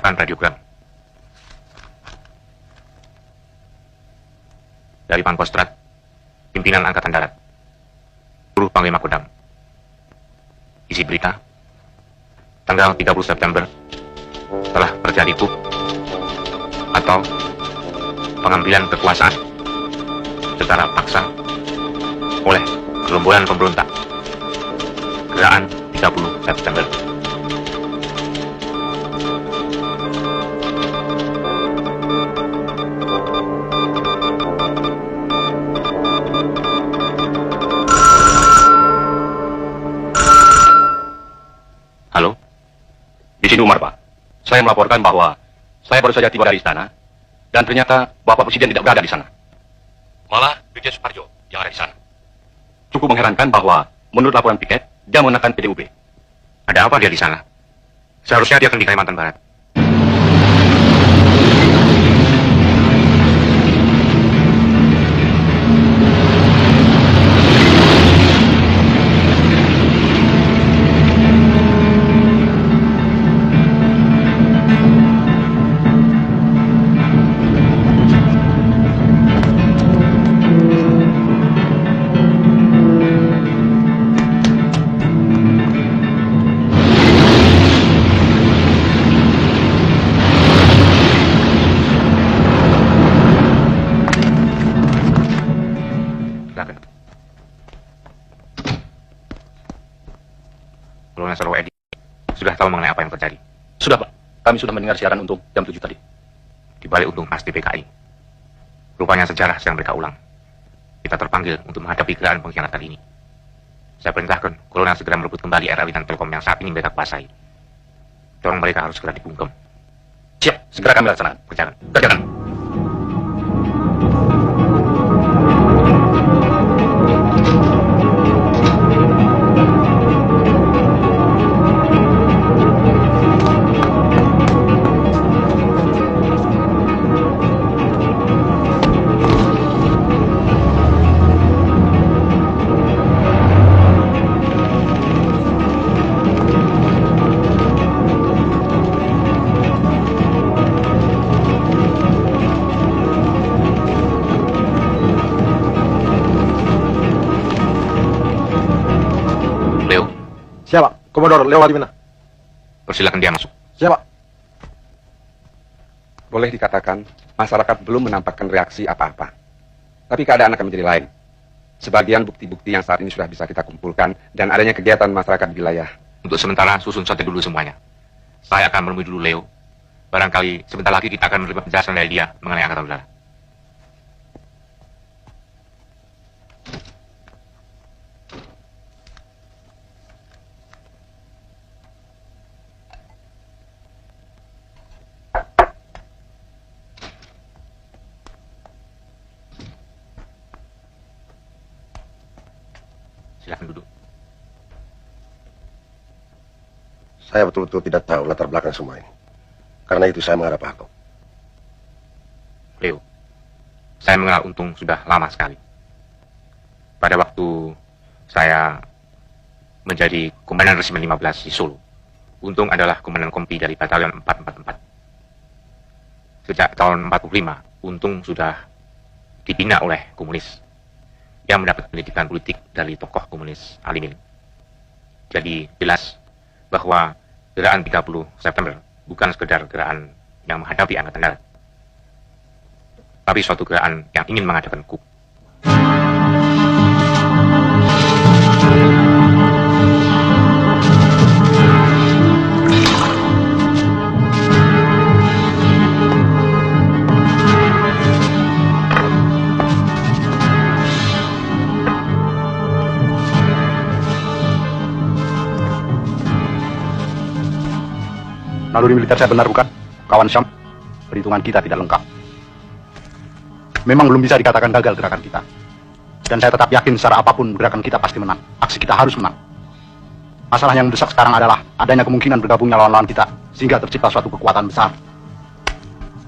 Persiapkan radiogram. Dari Pangkostrat, Pimpinan Angkatan Darat, Seluruh Panglima Kodam. Isi berita, tanggal 30 September, telah terjadi coup atau pengambilan kekuasaan secara paksa oleh gerombolan pemberontak Gerakan 30 September. Halo? Di sini Umar, Pak. Saya melaporkan bahwa saya baru saja tiba dari istana dan ternyata Bapak Presiden tidak berada di sana. Malah Brigjen Suparjo yang ada di sana. Cukup mengherankan bahwa menurut laporan piket, dia mengenakan PDUB. Ada apa dia di sana? Seharusnya dia akan di Kalimantan Barat. Kolonel Saro Edi sudah tahu mengenai apa yang terjadi. Sudah, Pak. Kami sudah mendengar siaran Untung jam 7 tadi. Di balik Untung pasti PKI. Rupanya sejarah sedang mereka ulang. Kita terpanggil untuk menghadapi gerakan pengkhianatan ini. Saya perintahkan Kolonel segera merebut kembali RRI dan Telkom yang saat ini mereka kuasai. Dorong mereka harus segera dibungkam. Siap, segera kami laksanakan. Kerjakan. Kerjakan. Siapa? Komodor, Leo di mana? Persilakan dia masuk. Siapa? Boleh dikatakan, masyarakat belum menampakkan reaksi apa-apa. Tapi keadaan akan menjadi lain. Sebagian bukti-bukti yang saat ini sudah bisa kita kumpulkan, dan adanya kegiatan masyarakat di wilayah. Untuk sementara, susun saja dulu semuanya. Saya akan menemui dulu Leo. Barangkali sebentar lagi kita akan menerima penjelasan dari dia mengenai Angkatan Udara. Silahkan duduk. Saya betul-betul tidak tahu latar belakang semua ini. Karena itu saya menghadap Pak Harto. Leo, saya mengenal Untung sudah lama sekali. Pada waktu saya menjadi Komandan Resimen 15 di Solo, Untung adalah Komandan Kompi dari Batalion 444. Sejak tahun 45, Untung sudah dibina oleh komunis yang mendapat pendidikan politik dari tokoh komunis Alimin. Jadi jelas bahwa gerakan 30 September bukan sekedar gerakan yang menghadapi Angkatan Darat, tapi suatu gerakan yang ingin mengadakan coup. Naluri militer saya benar bukan? Kawan Syam, perhitungan kita tidak lengkap. Memang belum bisa dikatakan gagal gerakan kita. Dan saya tetap yakin secara apapun gerakan kita pasti menang. Aksi kita harus menang. Masalah yang mendesak sekarang adalah adanya kemungkinan bergabungnya lawan-lawan kita, sehingga tercipta suatu kekuatan besar.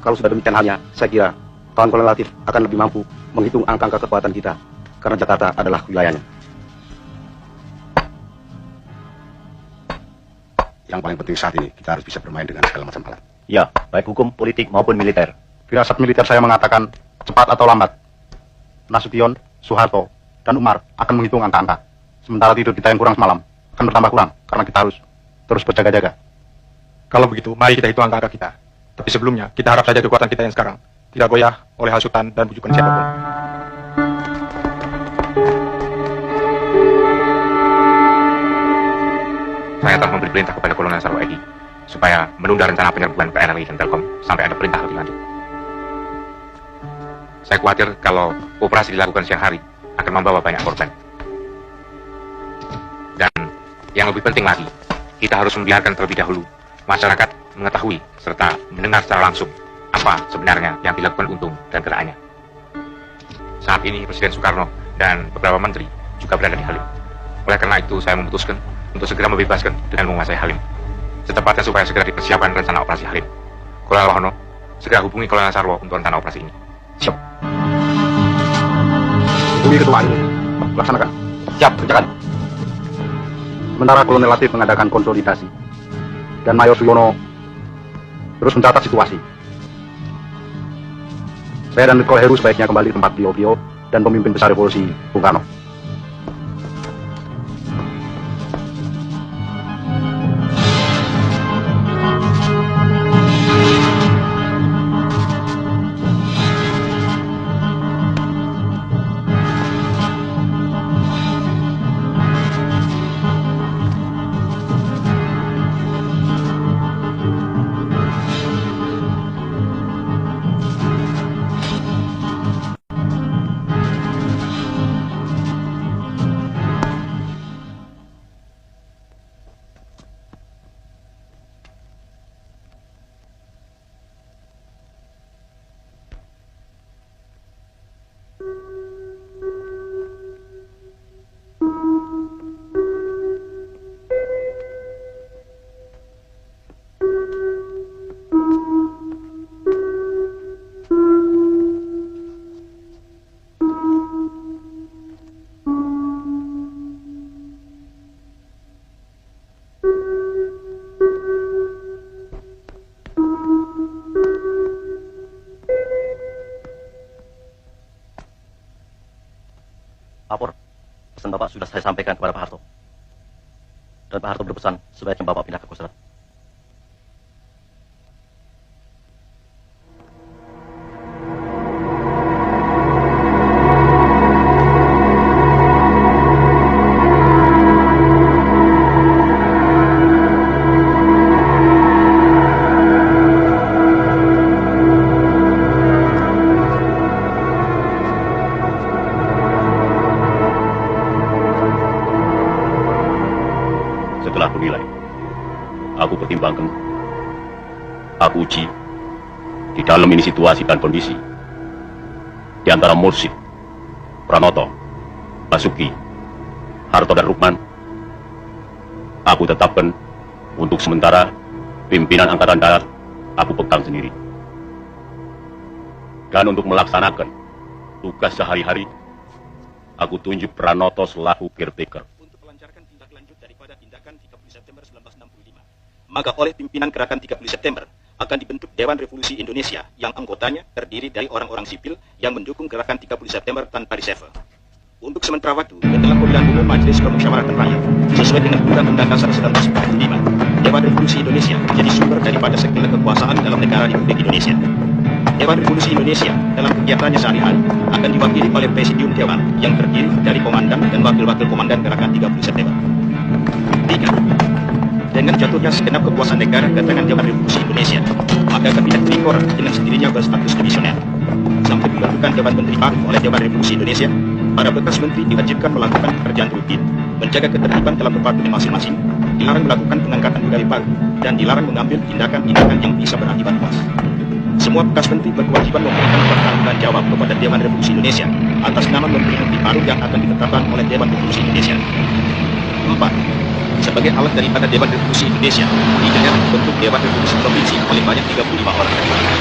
Kalau sudah demikian halnya, saya kira kawan Kolonel Latif akan lebih mampu menghitung angka-angka kekuatan kita. Karena Jakarta adalah wilayahnya. Yang paling penting saat ini, kita harus bisa bermain dengan segala macam alat. Ya, baik hukum, politik maupun militer. Firasat militer saya mengatakan, cepat atau lambat, Nasution, Soeharto, dan Umar akan menghitung angka-angka. Sementara tidur kita yang kurang semalam akan bertambah kurang, karena kita harus terus berjaga-jaga. Kalau begitu, mari kita hitung angka-angka kita. Tapi sebelumnya, kita harap saja kekuatan kita yang sekarang tidak goyah oleh hasutan dan bujukan siapapun. Saya telah memberi perintah kepada Kolonel Sarwo Edi supaya menunda rencana penyerbuan PNRI dan Telkom sampai ada perintah lebih lanjut. Saya khawatir kalau operasi dilakukan siang hari akan membawa banyak korban. Dan yang lebih penting lagi, kita harus membiarkan terlebih dahulu masyarakat mengetahui serta mendengar secara langsung apa sebenarnya yang dilakukan Untung dan gerakannya. Saat ini Presiden Soekarno dan beberapa menteri juga berada di Halim. Oleh karena itu saya memutuskan untuk segera membebaskan dengan menguasai Halim. Secepatnya supaya segera dipersiapkan rencana operasi Halim. Kolonel Wahono, segera hubungi Kolonel Sarwo untuk rencana operasi ini. Siap. Hubungi ketua ini. Laksanakan. Siap, kerjakan. Sementara Kolonel Latif mengadakan konsolidasi dan Mayor Suyono terus mencatat situasi. Saya dan Letkol Heru sebaiknya kembali ke tempat beliau-beliau dan pemimpin besar revolusi, Bung Karno. Lapor, pesan Bapak sudah saya sampaikan kepada Pak Harto. Dan Pak Harto berpesan sebaiknya Bapak pindah ke Kostrad. Setelah aku nilai, aku pertimbangkan, aku uji di dalam ini situasi dan kondisi di antara Mursid, Pranoto, Basuki, Harto dan Rukman. Aku tetapkan untuk sementara pimpinan Angkatan Darat aku pegang sendiri. Dan untuk melaksanakan tugas sehari-hari, aku tunjuk Pranoto selaku caretaker. Maka oleh pimpinan gerakan 30 September akan dibentuk Dewan Revolusi Indonesia yang anggotanya terdiri dari orang-orang sipil yang mendukung gerakan 30 September tanpa reserve. Untuk sementara waktu, setelah pemilihan umum Majelis Permusyawaratan Rakyat sesuai dengan Undang-Undang Dasar 1945, Dewan Revolusi Indonesia menjadi sumber daripada segala kekuasaan dalam negara Republik Indonesia. Dewan Revolusi Indonesia dalam kegiatannya sehari-hari akan diwakili oleh Presidium Dewan yang terdiri dari komandan dan wakil-wakil komandan gerakan 30 September. 3. Dengan jatuhnya segenap kekuasaan negara ke tangan Dewan Revolusi Indonesia, maka Kabinet Trikor dengan sendirinya berstatus divisioner. Sampai dilakukan Dewan Menteri baru oleh Dewan Revolusi Indonesia, para bekas menteri diwajibkan melakukan pekerjaan rutin, menjaga ketertiban dalam departemen masing-masing, dilarang melakukan pengangkatan pegawai baru, dan dilarang mengambil tindakan-tindakan yang bisa berakibat luas. Semua bekas menteri berkewajiban memberikan pertanggungan jawab kepada Dewan Revolusi Indonesia atas nama menteri-menteri baru yang akan ditetapkan oleh Dewan Revolusi Indonesia. 4. Sebagai alat daripada Dewan Revolusi Indonesia, di daerah dibentuk Dewan Revolusi Provinsi paling banyak 35 orang,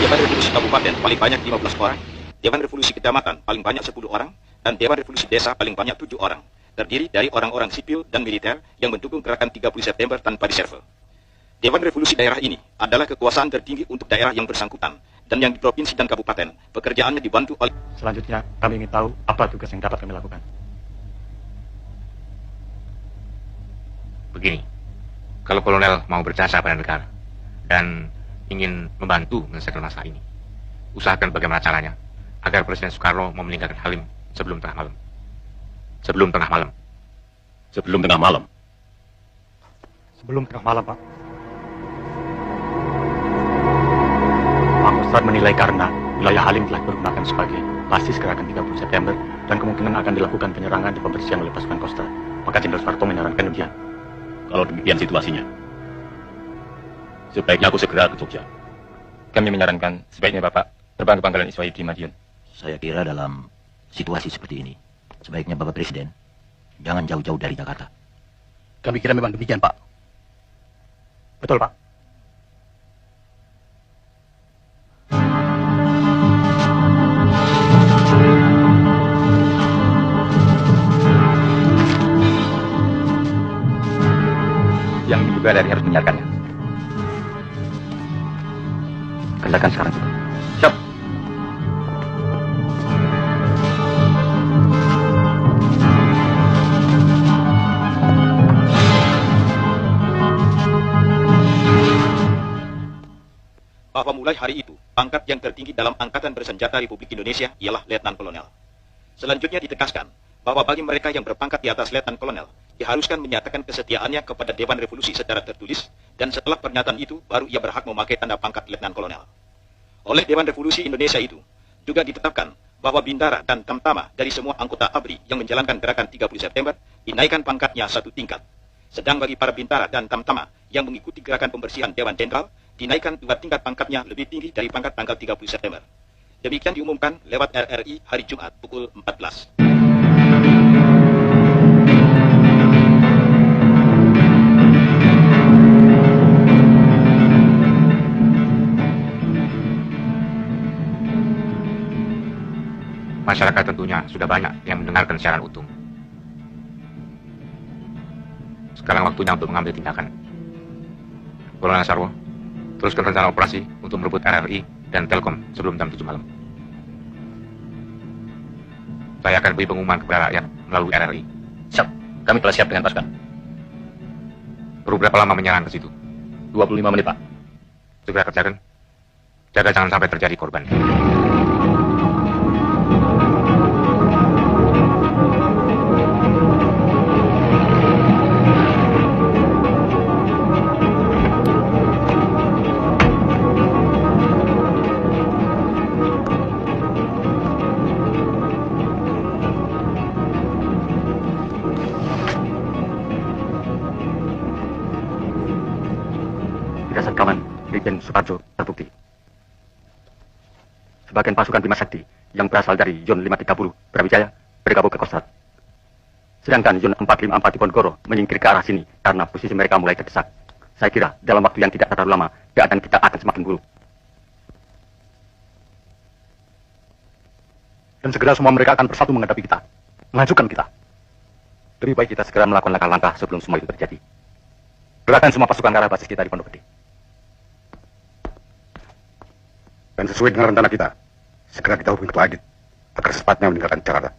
Dewan Revolusi Kabupaten paling banyak 15 orang, Dewan Revolusi Kecamatan paling banyak 10 orang, dan Dewan Revolusi Desa paling banyak 7 orang, terdiri dari orang-orang sipil dan militer yang mendukung gerakan 30 September tanpa reserve. Dewan Revolusi daerah ini adalah kekuasaan tertinggi untuk daerah yang bersangkutan, dan yang di provinsi dan kabupaten, pekerjaannya dibantu oleh... Selanjutnya, kami ingin tahu apa tugas yang dapat kami lakukan. Begini, kalau kolonel mau berjasa pada negara dan ingin membantu menyelesaikan masalah ini, usahakan bagaimana caranya agar Presiden Soekarno mau meninggalkan Halim sebelum tengah malam. Sebelum tengah malam. Sebelum tengah malam. Sebelum tengah malam, Pak. Pak Ustadz menilai karena wilayah Halim telah digunakan sebagai basis gerakan 30 September dan kemungkinan akan dilakukan penyerangan di pembersihan oleh pasukan Kostrad. Maka Jenderal Soeharto menyarankan demikian. Kalau demikian situasinya, sebaiknya aku segera ke Jogja. Kami menyarankan sebaiknya Bapak terbang ke Pangkalan Iswah di Madiun. Saya kira dalam situasi seperti ini, sebaiknya Bapak Presiden jangan jauh-jauh dari Jakarta. Kami kira memang demikian, Pak. Betul, Pak. Yang ini juga dari harus menyiarkannya. Kerjakan sekarang juga. Siap. Bahwa mulai hari itu, pangkat yang tertinggi dalam Angkatan Bersenjata Republik Indonesia ialah Letnan Kolonel. Selanjutnya ditegaskan bahwa bagi mereka yang berpangkat di atas Letnan Kolonel, diharuskan menyatakan kesetiaannya kepada Dewan Revolusi secara tertulis, dan setelah pernyataan itu, baru ia berhak memakai tanda pangkat Letnan Kolonel. Oleh Dewan Revolusi Indonesia itu, juga ditetapkan bahwa Bintara dan Tamtama dari semua anggota ABRI yang menjalankan gerakan 30 September, dinaikkan pangkatnya 1 tingkat. Sedang bagi para Bintara dan Tamtama yang mengikuti gerakan pembersihan Dewan Jenderal, dinaikkan 2 tingkat pangkatnya lebih tinggi dari pangkat tanggal 30 September. Demikian diumumkan lewat RRI hari Jumat pukul 14. Masyarakat tentunya sudah banyak yang mendengarkan siaran utuh. Sekarang waktunya untuk mengambil tindakan. Kolonel Sarwo, teruskan rencana operasi untuk merebut RRI dan Telkom sebelum jam 7 malam. Saya akan beri pengumuman kepada rakyat melalui RRI. Siap, kami telah siap dengan pasukan. Perlu berapa lama menyerang ke situ? 25 menit, Pak. Segera kerjakan. Jaga jangan sampai terjadi korban. Firasat kawan Brigjen Suparjo terbukti. Sebagian pasukan Bima Sakti yang berasal dari Zon 530 Brawijaya bergabung ke Kostrad. Sedangkan Zon 454 di Ponorogo menyingkir ke arah sini karena posisi mereka mulai terdesak. Saya kira dalam waktu yang tidak terlalu lama, keadaan kita akan semakin buruk. Dan segera semua mereka akan bersatu menghadapi kita, menghancurkan kita. Lebih baik kita segera melakukan langkah-langkah sebelum semua itu terjadi. Gerakan semua pasukan ke arah basis kita di Pondok Gede. Dan sesuai dengan rencana kita, segera kita hubungi Ketua Adit agar secepatnya meninggalkan Jakarta.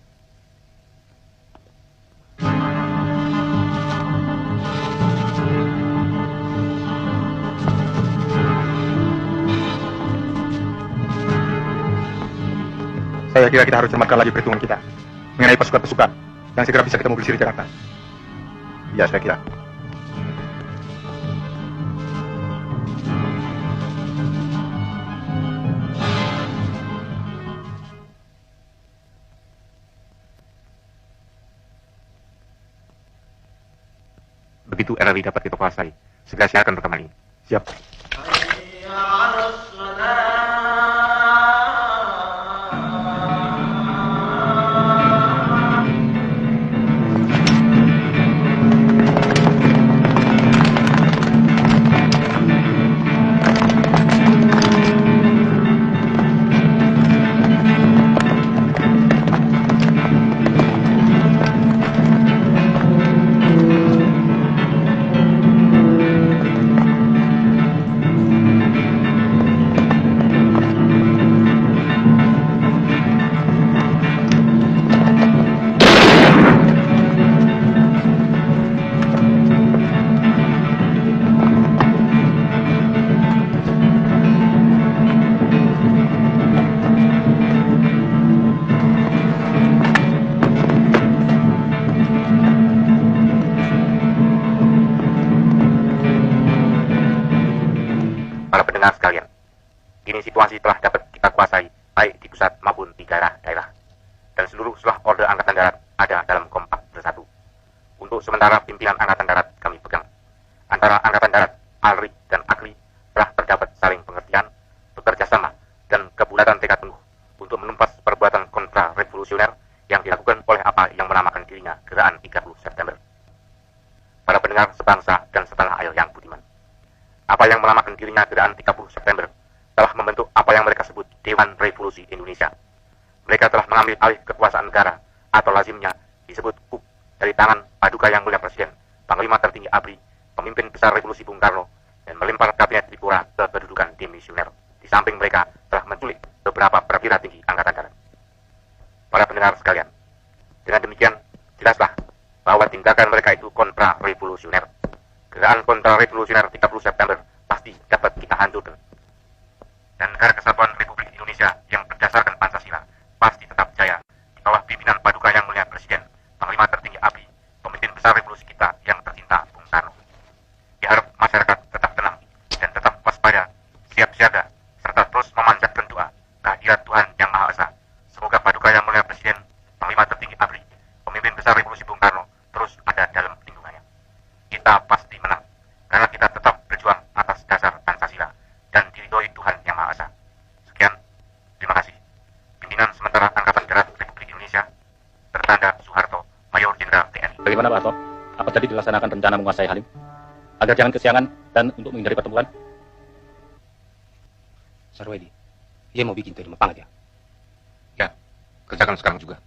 Saya kira kita harus cermatkan lagi perhitungan kita mengenai pasukan-pasukan yang segera bisa kita mobilisir di Jakarta. Iya, saya kira. Begitu RRI dapat kita kuasai, segera siarkan rekaman ini. Siap. Para pendengar sekalian, kini situasi telah dapat kita kuasai baik di pusat maupun di daerah-daerah. Dan seluruh seluruh orde Angkatan Darat ada dalam kompak bersatu. Untuk sementara pimpinan Angkatan Darat kami pegang. Antara Angkatan Darat, ALRI, dan AKRI telah terdapat saling pengertian, bekerja sama, dan kebulatan tekad penuh untuk menumpas perbuatan kontra-revolusioner yang dilakukan oleh apa yang menamakan dirinya Gerakan 30 September. Para pendengar sebangsa dan setanah air yang budiman, apa yang menamakan dirinya Gerakan 30 September telah membentuk apa yang mereka sebut Dewan Revolusi Indonesia. Mereka telah mengambil alih kekuasaan negara atau lazimnya disebut KUP dari tangan Paduka Yang Mulia Presiden, Panglima Tertinggi ABRI, pemimpin besar revolusi Bung Karno, dan melempar kabinet Tripura ke kedudukan demisioner. Di samping mereka telah menculik beberapa perwira tinggi Angkatan Darat. Para pendengar sekalian, dengan demikian jelaslah bahwa tindakan mereka itu kontra-revolusioner. Gerakan kontra-revolusioner 30 September pasti dapat kita hancurkan. Dan negara kesatuan Republik Indonesia yang berdasarkan Pancasila pasti tetap jaya di bawah pimpinan Paduka Yang Mulia Presiden, Panglima Tertinggi ABRI, pemimpin besar revolusi kita yang tercinta Bung Karno. Diharap masyarakat tetap tenang dan tetap waspada, siap siaga, serta terus memanjatkan doa kehadirat Tuhan Yang Maha Esa. Semoga Paduka Yang Mulia Presiden, Panglima Tertinggi ABRI, pemimpin besar revolusi Bung Karno terus ada dalam lindungannya. Kita pasti menang karena kita tetap berjuang atas dasar Pancasila dan diridhoi Tuhan Yang Maha Esa. Sekian, terima kasih. Pimpinan sementara Angkatan Darat Republik Indonesia, tertanda Soeharto, Mayor Jenderal TNI. Bagaimana Pak Harto? Apa tadi dilaksanakan rencana menguasai Halim? Agar jangan kesiangan dan untuk menghindari pertempuran? Sarwedi, dia mau bikin dari Mepang aja. Ya, kerjakan sekarang juga.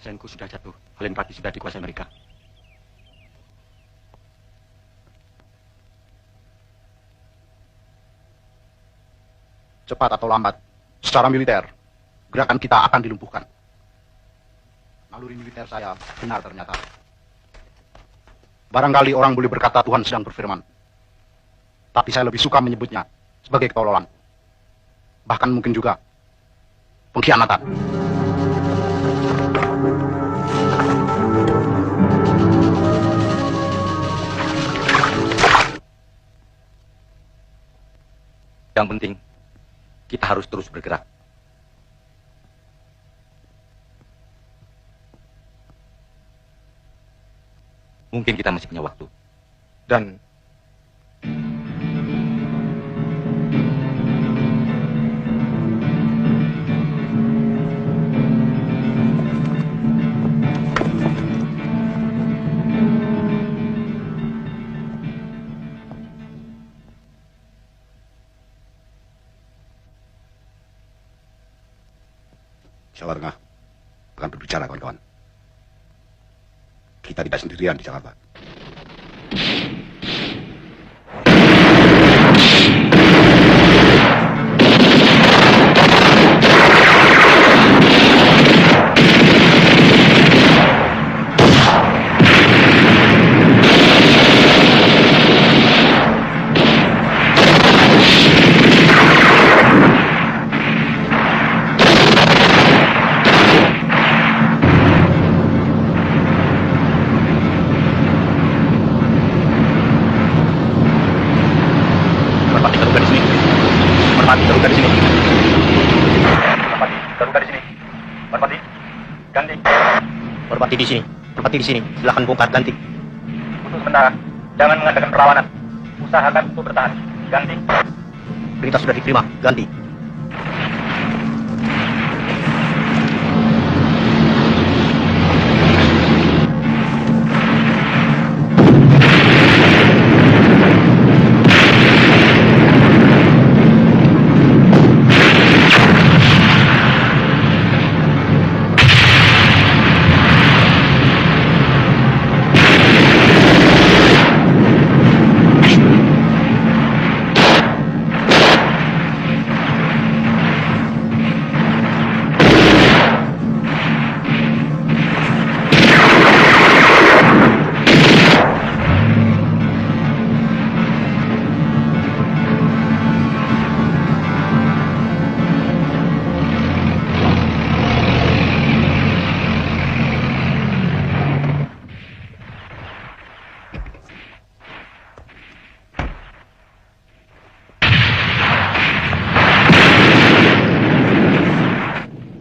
Senku sudah jatuh, Halim Pati sudah dikuasai mereka. Cepat atau lambat, secara militer, gerakan kita akan dilumpuhkan. Naluri militer saya benar ternyata. Barangkali orang boleh berkata Tuhan sedang berfirman. Tapi saya lebih suka menyebutnya sebagai ketololan. Bahkan mungkin juga pengkhianatan. Yang penting, kita harus terus bergerak. Mungkin kita masih punya waktu. Dan Jawa Tengah akan berbicara, kawan-kawan. Kita tidak sendirian di Jakarta. Merpati di sini. Merpati di sini. Silakan bongkar, ganti. Untuk sementara, jangan mengadakan perlawanan. Usahakan untuk bertahan. Ganti. Perintah sudah diterima, ganti.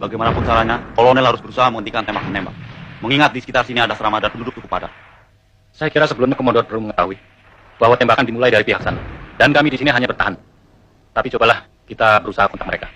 Bagaimanapun caranya, kolonel harus berusaha menghentikan tembak-menembak. Mengingat di sekitar sini ada asrama dan penduduk cukup padat. Saya kira sebelumnya Komodor perlu mengetahui bahwa tembakan dimulai dari pihak sana. Dan kami di sini hanya bertahan. Tapi cobalah kita berusaha kontak mereka.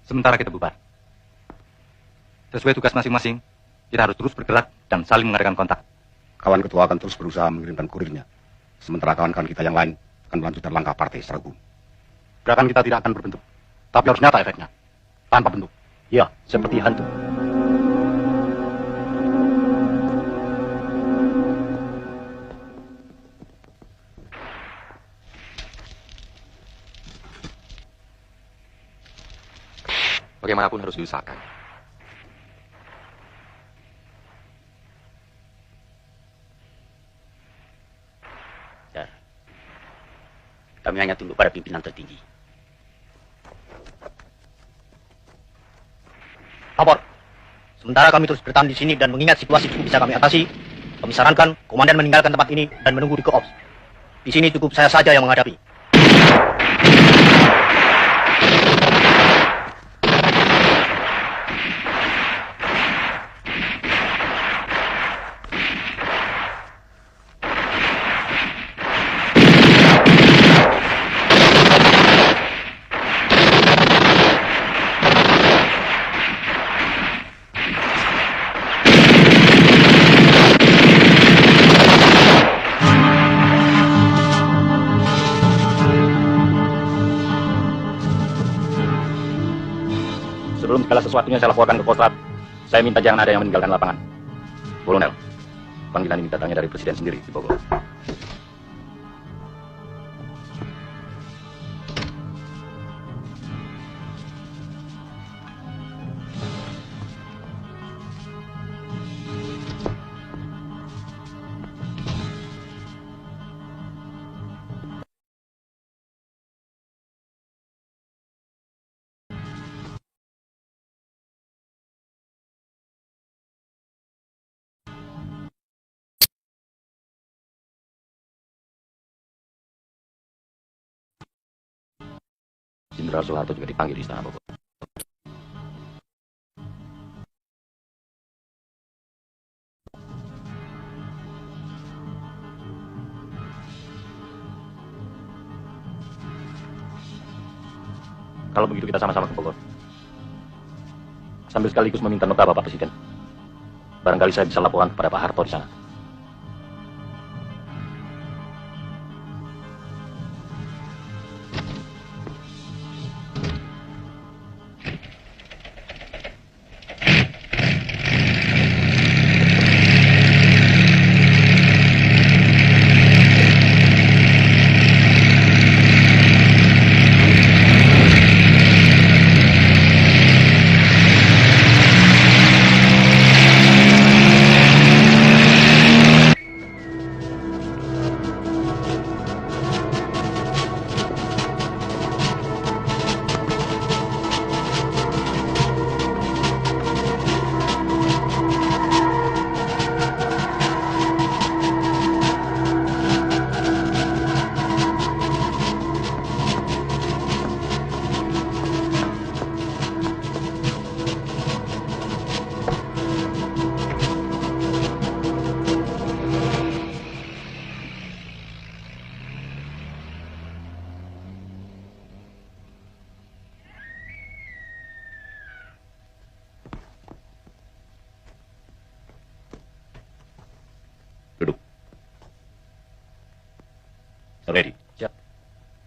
Sementara kita bubar. Sesuai tugas masing-masing, kita harus terus bergerak dan saling mengadakan kontak. Kawan ketua akan terus berusaha mengirimkan kurirnya. Sementara kawan-kawan kita yang lain akan melanjutkan langkah partai secara hukum. Gerakan kita tidak akan berbentuk, tapi harus nyata efeknya. Tanpa bentuk. Ya, seperti hantu. Bagaimanapun harus diusahakan. Dar, kami hanya tunduk pada pimpinan tertinggi. Lapor. Sementara kami terus bertahan di sini dan mengingat situasi cukup bisa kami atasi, kami sarankan komandan meninggalkan tempat ini dan menunggu di Koops. Di sini cukup saya saja yang menghadapi. Sebelum segala sesuatunya saya laporkan ke Kostrat, saya minta jangan ada yang meninggalkan lapangan. Kolonel, panggilan ini datangnya dari Presiden sendiri di Bogor. Jenderal Soeharto juga dipanggil di Istana Bogor. Kalau begitu kita sama-sama ke Bogor. Sambil sekaligus meminta nota Bapak Presiden. Barangkali saya bisa laporan kepada Pak Harto di sana. Duduk. Ready. Siap.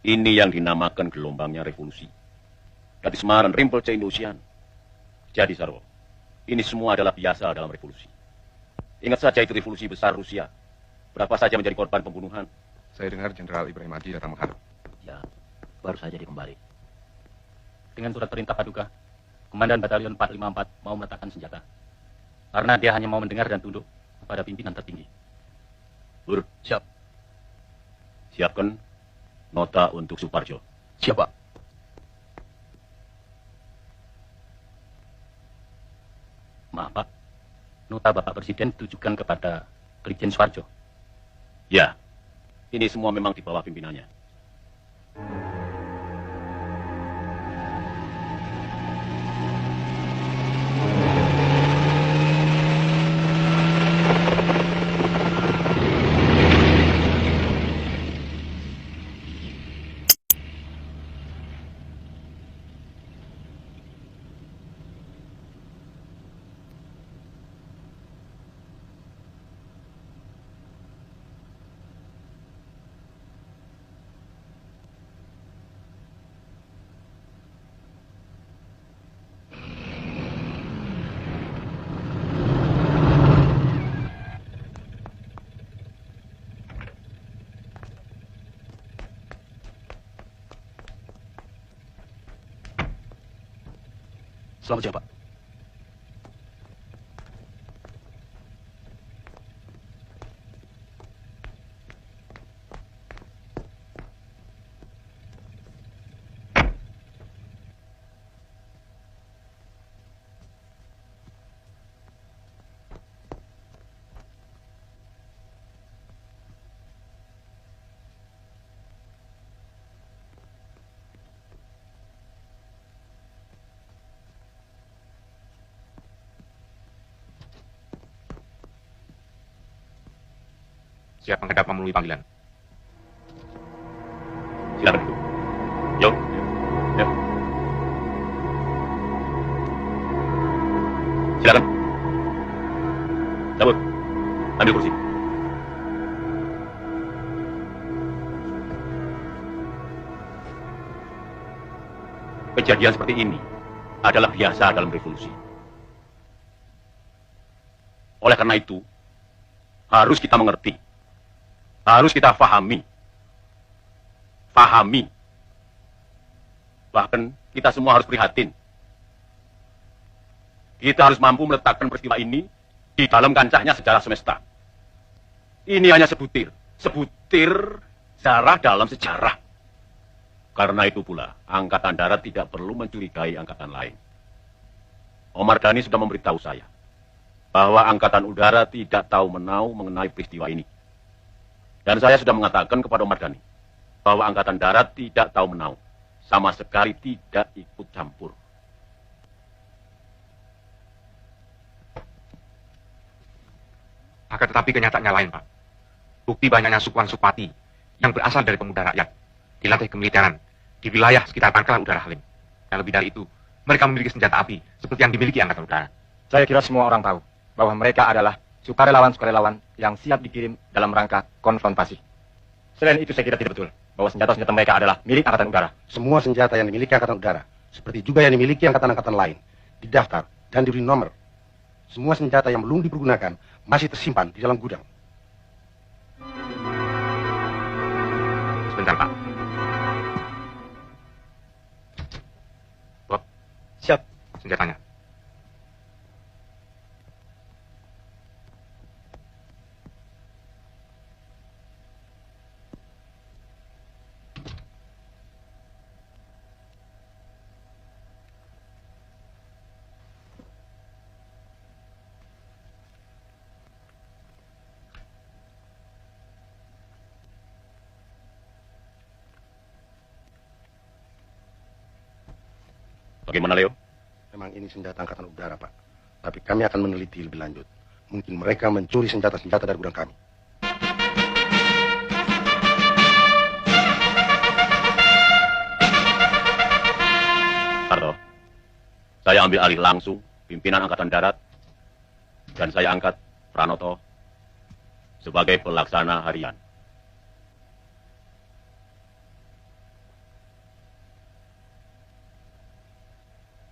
Ini yang dinamakan gelombangnya revolusi. Dari Semarang, Rimpel, Indosian. Jadi, Sarwo, ini semua adalah biasa dalam revolusi. Ingat saja itu revolusi besar Rusia. Berapa saja menjadi korban pembunuhan. Saya dengar Jenderal Ibrahim Haji datang menghadap. Ya, baru saja dia kembali. Dengan surat perintah Paduka, Komandan Batalion 454 mau meletakkan senjata. Karena dia hanya mau mendengar dan tunduk kepada pimpinan tertinggi. Lur, Siap. siapkan nota untuk Suparjo. Siap, Pak. Maaf, Pak. Nota Bapak Presiden ditujukan kepada Brigjen Suarjo. Ya, ini semua memang di bawah pimpinannya. Selamat siang, Pak. Siap menghadap memenuhi panggilan. Silakan duduk. Yuk. Yuk. Silakan. Cabut. Ambil kursi. Kejadian seperti ini adalah biasa dalam revolusi. Oleh karena itu, harus kita mengerti. Harus kita fahami. Fahami. Bahkan kita semua harus prihatin. Kita harus mampu meletakkan peristiwa ini di dalam kancahnya sejarah semesta. Ini hanya sebutir. Sebutir sejarah dalam sejarah. Karena itu pula, Angkatan Darat tidak perlu mencurigai angkatan lain. Omar Dhani sudah memberitahu saya bahwa Angkatan Udara tidak tahu menau mengenai peristiwa ini. Dan saya sudah mengatakan kepada Omar Dhani bahwa Angkatan Darat tidak tahu menau, sama sekali tidak ikut campur. Akan tetapi kenyataannya lain, Pak. Bukti banyaknya sukuan Sukmati yang berasal dari pemuda rakyat dilatih kemiliteran di wilayah sekitar Pangkalan Udara Halim. Dan lebih dari itu, mereka memiliki senjata api seperti yang dimiliki Angkatan Udara. Saya kira semua orang tahu bahwa mereka adalah sukarelawan-sukarelawan yang siap dikirim dalam rangka konfrontasi. Selain itu saya kira tidak betul bahwa senjata-senjata mereka adalah milik Angkatan Udara. Semua senjata yang dimiliki Angkatan Udara, seperti juga yang dimiliki angkatan-angkatan lain, didaftar dan diberi nomor. Semua senjata yang belum dipergunakan masih tersimpan di dalam gudang. Sebentar, Pak. Bob, Siap. senjatanya. Bagaimana, Leo? Memang ini senjata Angkatan Udara, Pak. Tapi kami akan meneliti lebih lanjut. Mungkin mereka mencuri senjata-senjata dari gudang kami. Karto, saya ambil alih langsung pimpinan Angkatan Darat dan saya angkat Pranoto sebagai pelaksana harian.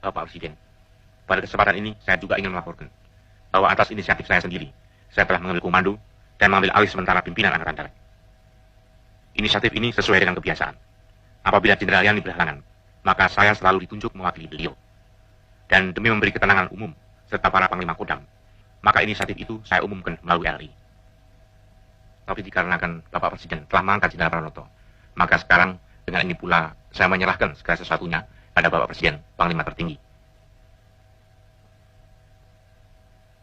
Bapak Presiden, pada kesempatan ini saya juga ingin melaporkan bahwa atas inisiatif saya sendiri, saya telah mengambil komando dan mengambil alih sementara pimpinan Angkatan Darat. Inisiatif ini sesuai dengan kebiasaan. Apabila Jenderal Yani berhalangan, maka saya selalu ditunjuk mewakili beliau. Dan demi memberi ketenangan umum serta para Panglima Kodam, maka inisiatif itu saya umumkan melalui RI. Tapi dikarenakan Bapak Presiden telah mengangkat Jenderal Pranoto, maka sekarang dengan ini pula saya menyerahkan segala sesuatunya pada Bapak Presiden, Panglima tertinggi.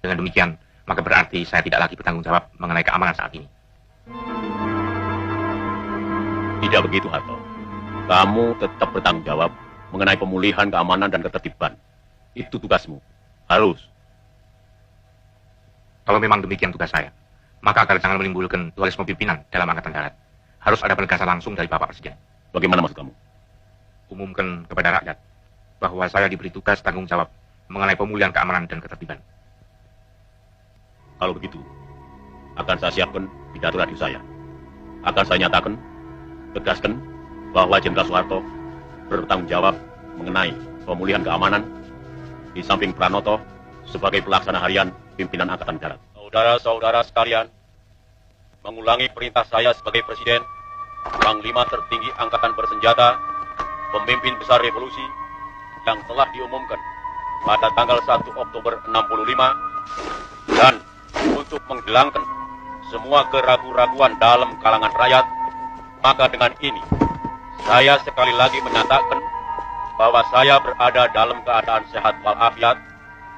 Dengan demikian, maka berarti saya tidak lagi bertanggung jawab mengenai keamanan saat ini. Tidak begitu, Harto. Kamu tetap bertanggung jawab mengenai pemulihan keamanan dan ketertiban. Itu tugasmu. Harus. Kalau memang demikian tugas saya, maka agar jangan menimbulkan dualisme pimpinan dalam Angkatan Darat. Harus ada penegasan langsung dari Bapak Presiden. Bagaimana maksud kamu? Umumkan kepada rakyat bahwa saya diberi tugas tanggung jawab mengenai pemulihan keamanan dan ketertiban. Kalau begitu, akan saya siapkan pidato radio saya. Akan saya nyatakan, tegaskan bahwa Jenderal Soeharto bertanggung jawab mengenai pemulihan keamanan di samping Pranoto sebagai pelaksana harian pimpinan Angkatan Darat. Saudara-saudara sekalian, mengulangi perintah saya sebagai Presiden, Panglima tertinggi Angkatan Bersenjata, pemimpin besar revolusi yang telah diumumkan pada tanggal 1 Oktober 65 dan untuk menghilangkan semua keraguan-raguan dalam kalangan rakyat, maka dengan ini saya sekali lagi menyatakan bahwa saya berada dalam keadaan sehat walafiat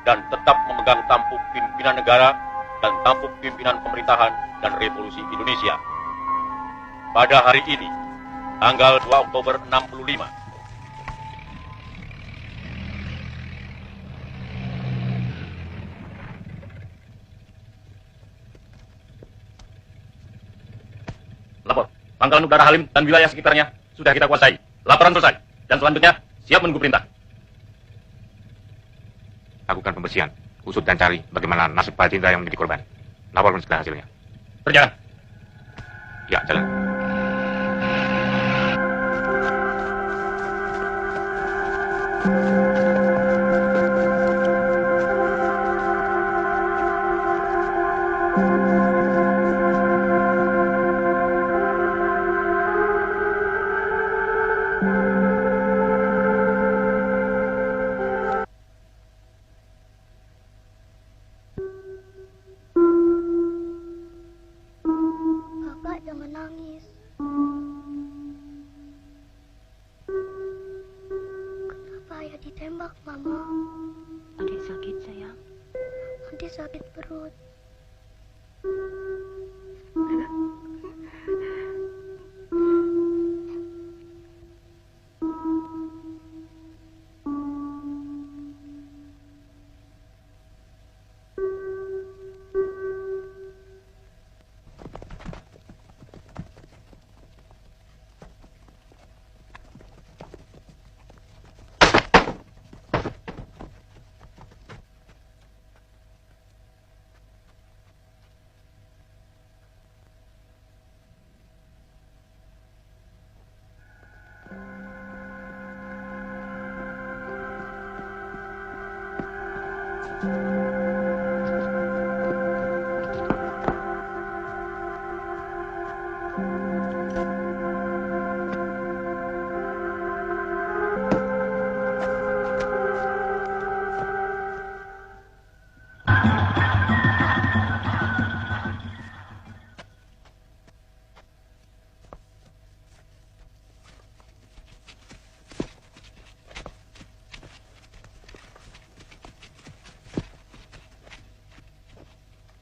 dan tetap memegang tampuk pimpinan negara dan tampuk pimpinan pemerintahan dan revolusi Indonesia. Pada hari ini, tanggal 2 Oktober 65, lapor, Pangkalan Udara Halim dan wilayah sekitarnya sudah kita kuasai. Laporan selesai. Dan selanjutnya, siap menunggu perintah. Lakukan pembersihan, usut dan cari bagaimana nasib para jenderal yang menjadi korban. Laporkan segala hasilnya. Berjalan. Ya, jalan. ditembak, Mama. Adik sakit, sayang. Adik sakit perut.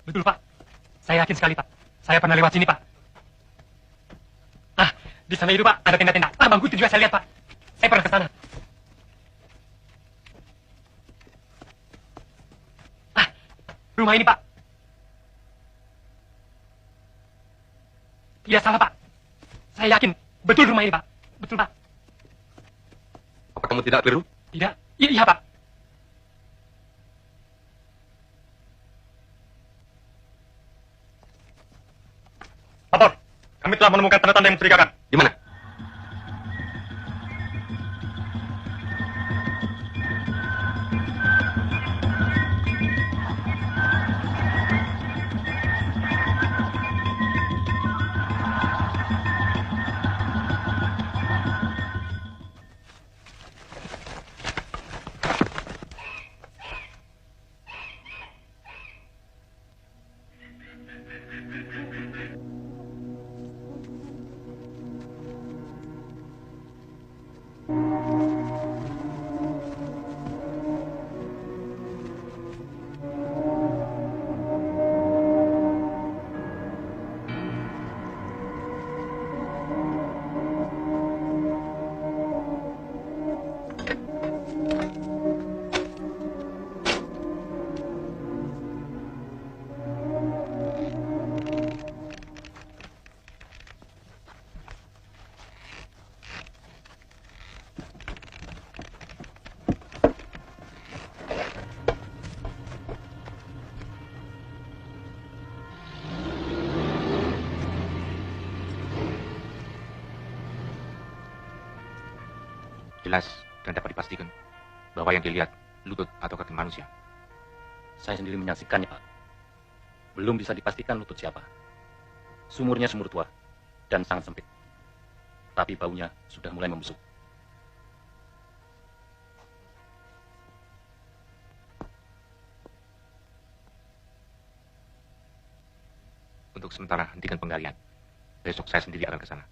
Betul, Pak. Saya yakin sekali, Pak. Saya pernah lewat sini, Pak. Ah, di sana itu, Pak, ada tenda-tenda. Ah, bangku itu juga saya lihat, Pak. Saya pernah ke sana. Ah, rumah ini, Pak. Tidak salah, Pak. Saya yakin. Betul rumah ini, Pak. Betul, Pak. Apa kamu tidak keliru? Tidak. Iya, Pak. Lapor. Kami telah menemukan tanda-tanda yang mencurigakan. Di mana? Jelas dan dapat dipastikan bahwa yang dilihat lutut atau kaki manusia. Saya sendiri menyaksikannya, Pak. Belum bisa dipastikan lutut siapa. Sumurnya sumur tua dan sangat sempit. Tapi baunya sudah mulai membusuk. Untuk sementara hentikan penggalian. Besok saya sendiri akan ke sana.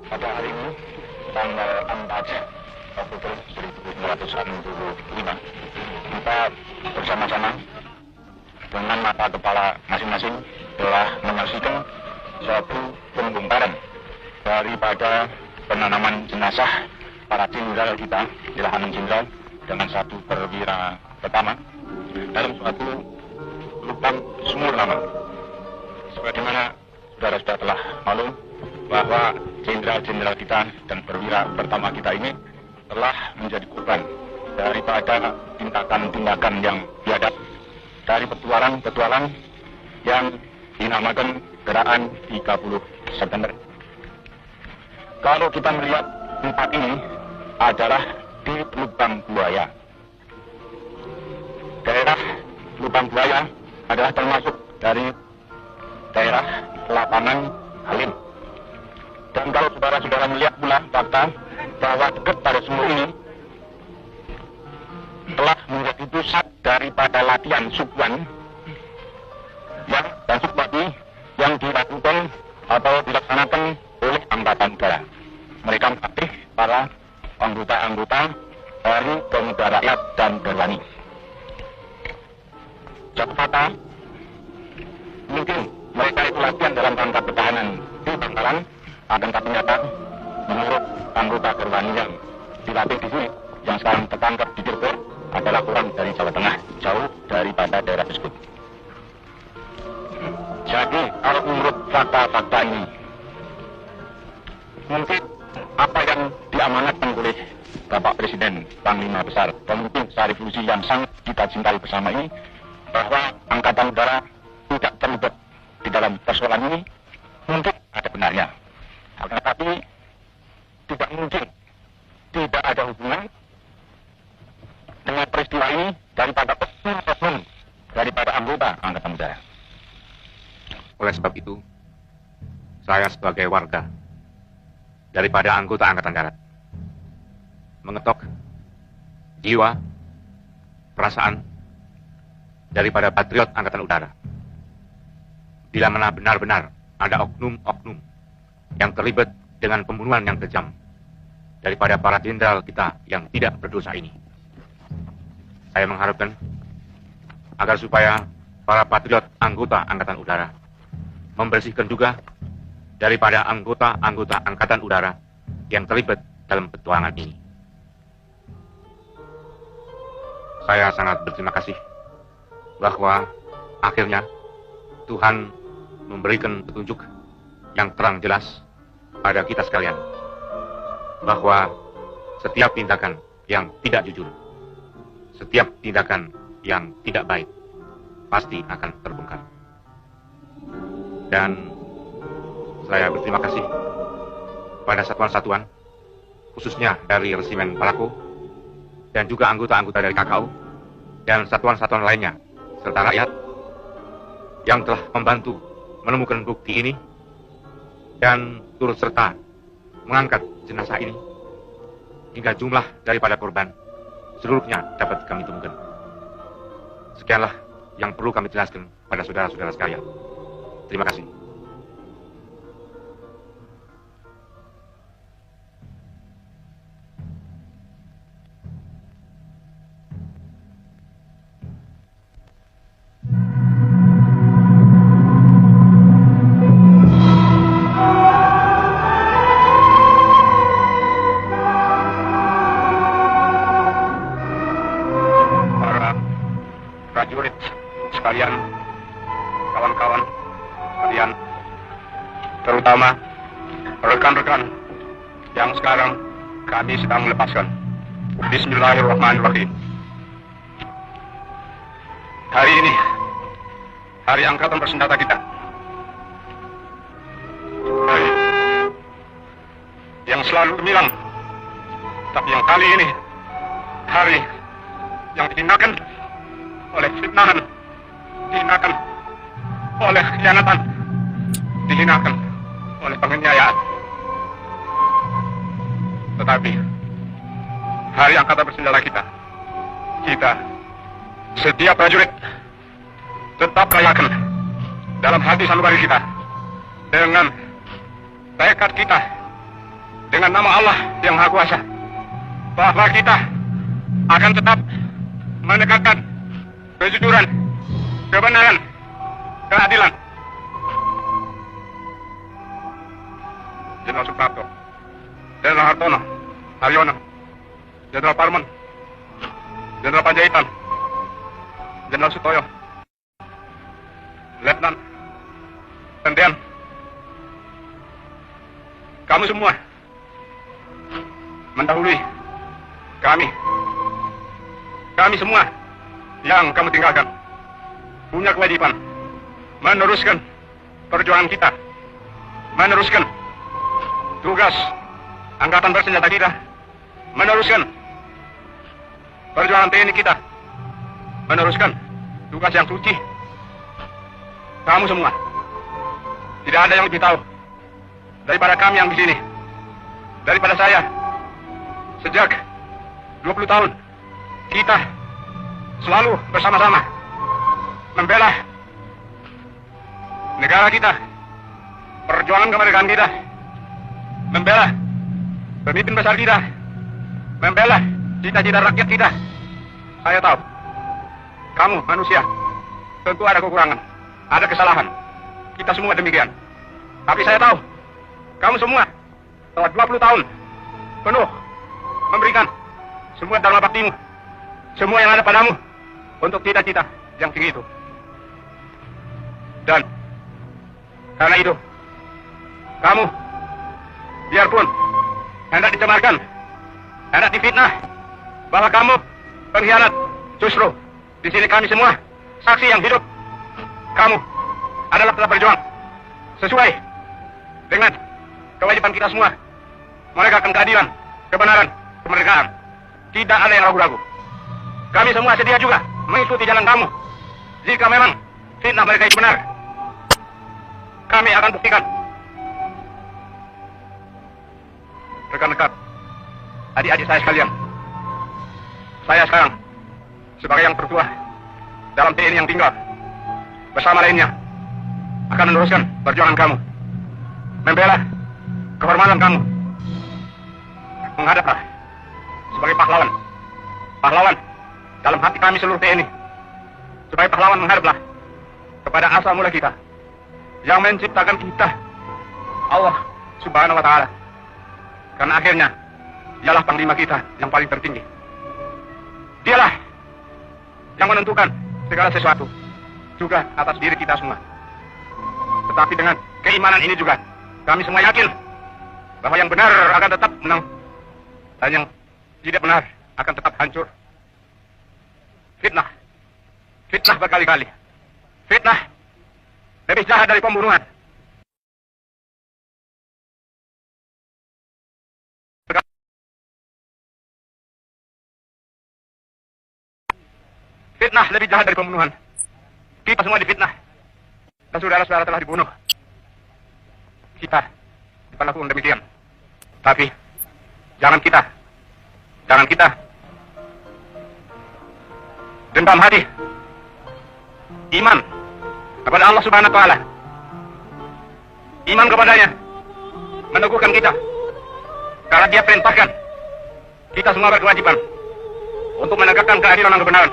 Pada hari ini, tanggal 4 Oktober 1965, kita bersama-sama dengan mata kepala masing-masing telah menyaksikan suatu pembongkaran daripada penanaman jenazah para jenderal kita di Lahanan Jenderal dengan satu perwira pertama dalam suatu lubang sumur lama. Sebagaimana saudara-saudara telah maklum bahwa jenderal-jenderal kita dan perwira pertama kita ini telah menjadi korban daripada tindakan-tindakan yang biadab dari petualang-petualang yang dinamakan Gerakan 30 September. Kalau kita melihat tempat ini adalah di Lubang Buaya. Daerah Lubang Buaya adalah termasuk dari daerah lapangan Halim. Dan kalau saudara-saudara melihat pula fakta bahwa dekat pada sumur ini telah menjadi pusat daripada latihan sukuan dan subwati yang dilakukan atau dilaksanakan oleh Angkatan Udara. Mereka melatih para anggota-anggota dari Pemuda Rakyat dan Gerwani. Suatu fakta, mungkin mereka itu latihan dalam rangka pertahanan di Bangkalan, akan tapi nyata menurut anggota Gerwani yang dilatih di sini, yang sekarang tertangkap di Cirebon, adalah orang dari Jawa Tengah, jauh daripada daerah tersebut. Jadi, kalau menurut fakta-fakta ini, mungkin apa yang diamanatkan oleh Bapak Presiden Panglima Besar, pemimpin besar revolusi yang sangat kita cintai bersama ini, bahwa Angkatan Udara tidak terlibat di dalam persoalan ini, mungkin ada benarnya. Tetapi tidak mungkin tidak ada hubungan dengan peristiwa ini daripada oknum daripada anggota Angkatan Udara. Oleh sebab itu, saya sebagai warga daripada anggota Angkatan Darat mengetok jiwa, perasaan daripada patriot Angkatan Udara. Bila mana benar-benar ada oknum-oknum yang terlibat dengan pembunuhan yang kejam daripada para jenderal kita yang tidak berdosa ini, saya mengharapkan agar supaya para patriot anggota Angkatan Udara membersihkan juga daripada anggota-anggota Angkatan Udara yang terlibat dalam petualangan ini. Saya sangat berterima kasih bahwa akhirnya Tuhan memberikan petunjuk yang terang jelas pada kita sekalian bahwa setiap tindakan yang tidak jujur, setiap tindakan yang tidak baik pasti akan terbongkar. Dan saya berterima kasih pada satuan-satuan, khususnya dari Resimen Palako, dan juga anggota-anggota dari KKU, dan satuan-satuan lainnya, serta rakyat, yang telah membantu menemukan bukti ini, dan turut serta mengangkat jenazah ini, hingga jumlah daripada korban seluruhnya dapat kami temukan. Sekianlah yang perlu kami jelaskan pada saudara-saudara sekalian. Terima kasih. Para prajurit sekalian, kawan-kawan sekalian, terutama rekan-rekan yang sekarang kami sedang melepaskan. Bismillahirrahmanirrahim. Hari ini, hari Angkatan Bersenjata kita. Hari yang selalu gemilang, tapi yang kali ini, hari yang dihinakan oleh fitnahan, dihinakan oleh khianatan, dihinakan oleh penganiayaan. Tetapi hari Angkatan Bersenjata kita setiap prajurit tetap rayakan dalam hati sanubari kita dengan tekad kita dengan nama Allah yang Maha Kuasa bahwa kita akan tetap menegakkan kejujuran, kebenaran, keadilan. Jenderal Suprapto, Jenderal Hartono, Haryono, Jenderal Parman, Jenderal Panjaitan, Jenderal Sutoyo, Letnan, Tendian, kamu semua mendahului kami semua yang kamu tinggalkan punya kewajiban meneruskan perjuangan kita, meneruskan tugas angkatan bersenjata kita, meneruskan perjuangan TNI kita, meneruskan tugas yang suci. Kamu semua, tidak ada yang lebih tahu daripada kami yang di sini, daripada saya. Sejak 20 tahun kita selalu bersama-sama membela negara kita, perjuangan kemerdekaan kita, membela pemimpin besar kita, membela cita-cita rakyat kita. Saya tahu kamu manusia tentu ada kekurangan, ada kesalahan. Kita semua demikian. Tapi saya tahu kamu semua telah 20 tahun penuh memberikan semua dharma baktimu, semua yang ada padamu untuk cita-cita yang tinggi itu. Dan karena itu kamu biarpun hendak dicemarkan, hendak difitnah bahwa kamu pengkhianat, justru di sini kami semua saksi yang hidup. Kamu adalah telah berjuang sesuai dengan kewajiban kita semua menegakkan keadilan, kebenaran, kemerdekaan. Tidak ada yang ragu-ragu. Kami semua sedia juga mengikuti jalan kamu. Jika memang fitnah mereka itu benar, kami akan buktikan. Rekan-rekan, adik-adik saya sekalian, saya sekarang sebagai yang tertua dalam TNI yang tinggal bersama lainnya akan meneruskan perjuangan kamu, membela kehormatan kamu. Menghadaplah sebagai pahlawan, pahlawan dalam hati kami seluruh TNI. Sebagai pahlawan menghadaplah kepada asal mula kita yang menciptakan kita, Allah Subhanahu wa Ta'ala. Karena akhirnya dialah panglima kita yang paling tertinggi. Dialah yang menentukan segala sesuatu juga atas diri kita semua. Tetapi dengan keimanan ini juga kami semua yakin bahwa yang benar akan tetap menang dan yang tidak benar akan tetap hancur. Fitnah, fitnah berkali-kali. Fitnah lebih jahat dari pembunuhan. Fitnah lebih jahat dari pembunuhan. Kita semua difitnah dan saudara-saudara telah dibunuh. Kita diperlakukan demikian. Tapi jangan kita dendam hati. Iman kepada Allah Subhanahu wa Ta'ala, iman kepadanya meneguhkan kita, karena Dia perintahkan kita semua berkewajiban untuk menegakkan keadilan dan kebenaran.